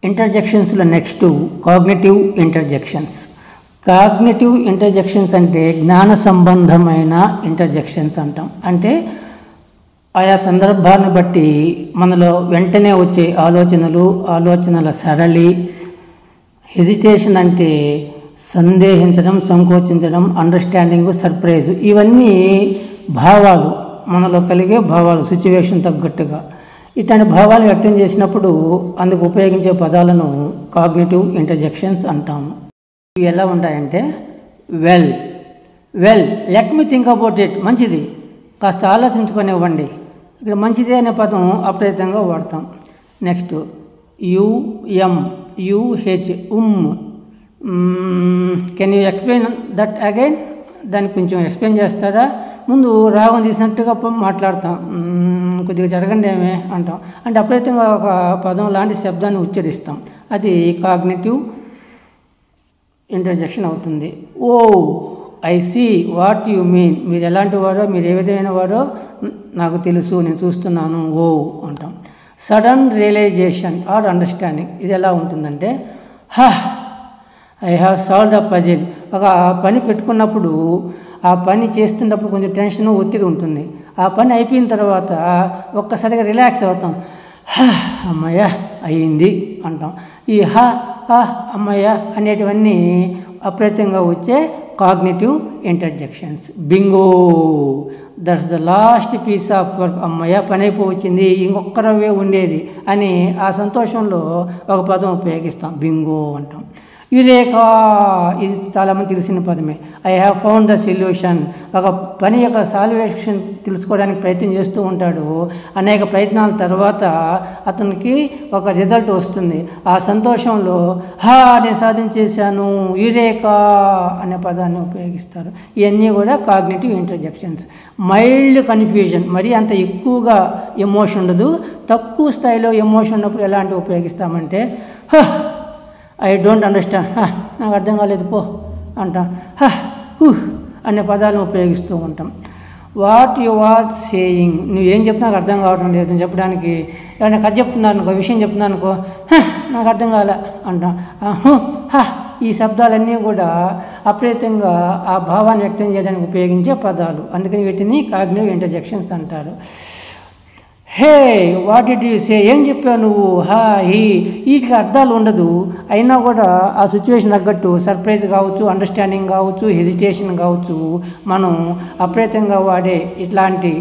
ఇంటర్జెక్షన్స్లో next cognitive interjections. Cognitive interjections అంటే జ్ఞాన సంబంధమైన ఇంటర్జెక్షన్స్ అంటాం. అంటే ఆయా సందర్భాన్ని బట్టి మనలో వెంటనే వచ్చే ఆలోచనల సరళి. హెజిటేషన్ అంటే సందేహించడం, సంకోచించడం, అండర్స్టాండింగ్, సర్ప్రైజ్, ఇవన్నీ భావాలు, మనలో కలిగే భావాలు సిచ్యువేషన్ తగ్గట్టుగా. ఇట్లాంటి భావాలు వ్యక్తం చేసినప్పుడు అందుకు ఉపయోగించే పదాలను కాగ్నిటివ్ ఇంటర్జెక్షన్స్ అంటాము. ఇవి ఎలా ఉంటాయంటే well let me think about it, మంచిది, కాస్త ఆలోచించుకొనివ్వండి. ఇక్కడ మంచిది అనే పదం అప్రయత్నంగా వాడతాం. Next uh can you explain that again, దాన్ని కొంచెం ఎక్స్ప్లెయిన్ చేస్తారా, ముందు రాగం తీసినట్టుగా మాట్లాడతాం, కొద్దిగా జరగండి ఏమే అంటాం. అంటే అప్రయత్నంగా ఒక పదం లాంటి శబ్దాన్ని ఉచ్చరిస్తాం. అది కాగ్నిటివ్ ఇంటర్జెక్షన్ అవుతుంది. Oh I see what you mean, మీరు ఎలాంటి వారో, మీరు ఏ విధమైన వారో నాకు తెలుసు, నేను చూస్తున్నాను, ఓ అంటాం. సడన్ రియలైజేషన్ ఆర్ అండర్స్టాండింగ్, ఇది ఎలా ఉంటుందంటే I have solve the puzzle. ఒక పని పెట్టుకున్నప్పుడు ఆ పని చేస్తున్నప్పుడు కొంచెం టెన్షన్, ఒత్తిడి ఉంటుంది. ఆ పని అయిపోయిన తర్వాత ఒక్కసారిగా రిలాక్స్ అవుతాం, అమ్మయ్య అయ్యింది అంటాం. ఈ అమ్మయ్య అనేటివన్నీ అప్రయత్నంగా వచ్చే cognitive interjections. Bingo, that's the last piece of work, అమ్మయ్య పని అయిపోవచ్చింది, ఇంకొక రవ్వే ఉండేది అని ఆ సంతోషంలో ఒక పదం ఉపయోగిస్తాం, బింగో అంటాం. యురేకా, ఇది చాలామంది తెలిసిన పదమే. I have found the solution, ఒక పని యొక్క సాల్వేషన్ తెలుసుకోవడానికి ప్రయత్నం చేస్తూ ఉంటాడు. అనేక ప్రయత్నాల తర్వాత అతనికి ఒక రిజల్ట్ వస్తుంది. ఆ సంతోషంలో నేను సాధించేశాను, యురేకా అనే పదాన్ని ఉపయోగిస్తారు. ఇవన్నీ కూడా కాగ్నిటివ్ ఇంటర్జెక్షన్స్. మైల్డ్ కన్ఫ్యూజన్, మరీ అంత ఎక్కువగా ఎమోషన్ ఉండదు, తక్కువ స్థాయిలో ఎమోషన్ ఉన్నప్పుడు ఎలాంటివి ఉపయోగిస్తామంటే ఐ డోంట్ అండర్స్టాండ్, నాకు అర్థం కాలేదు పో అంటాం. అనే పదాలను ఉపయోగిస్తూ ఉంటాం. వాట్ యు ఆర్ సేయింగ్, నువ్వేం చెప్తే నాకు అర్థం కావడం లేదు చెప్పడానికి. ఏమైనా కథ చెప్తున్నాను అనుకో, విషయం చెప్తున్నాను అనుకో, నాకు అర్థం కాలే అంటాం. ఈ శబ్దాలన్నీ కూడా అప్రయత్నంగా ఆ భావాన్ని వ్యక్తం చేయడానికి ఉపయోగించే పదాలు. అందుకని వీటిని కాగ్నిటివ్ ఇంటర్జెక్షన్స్ అంటారు. Hey what did you say, ఏం చెప్పావు నువ్వు, వీటికి అర్థాలు ఉండదు, అయినా కూడా ఆ సిచ్యువేషన్ తగ్గట్టు సర్ప్రైజ్ కావచ్చు, అండర్స్టాండింగ్ కావచ్చు, హెజిటేషన్ కావచ్చు, మనం అప్రయత్నంగా వాడే ఇట్లాంటి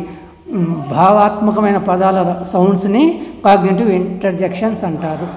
భావాత్మకమైన పదాల సౌండ్స్ని కాగ్నిటివ్ ఇంటర్జెక్షన్స్ అంటారు.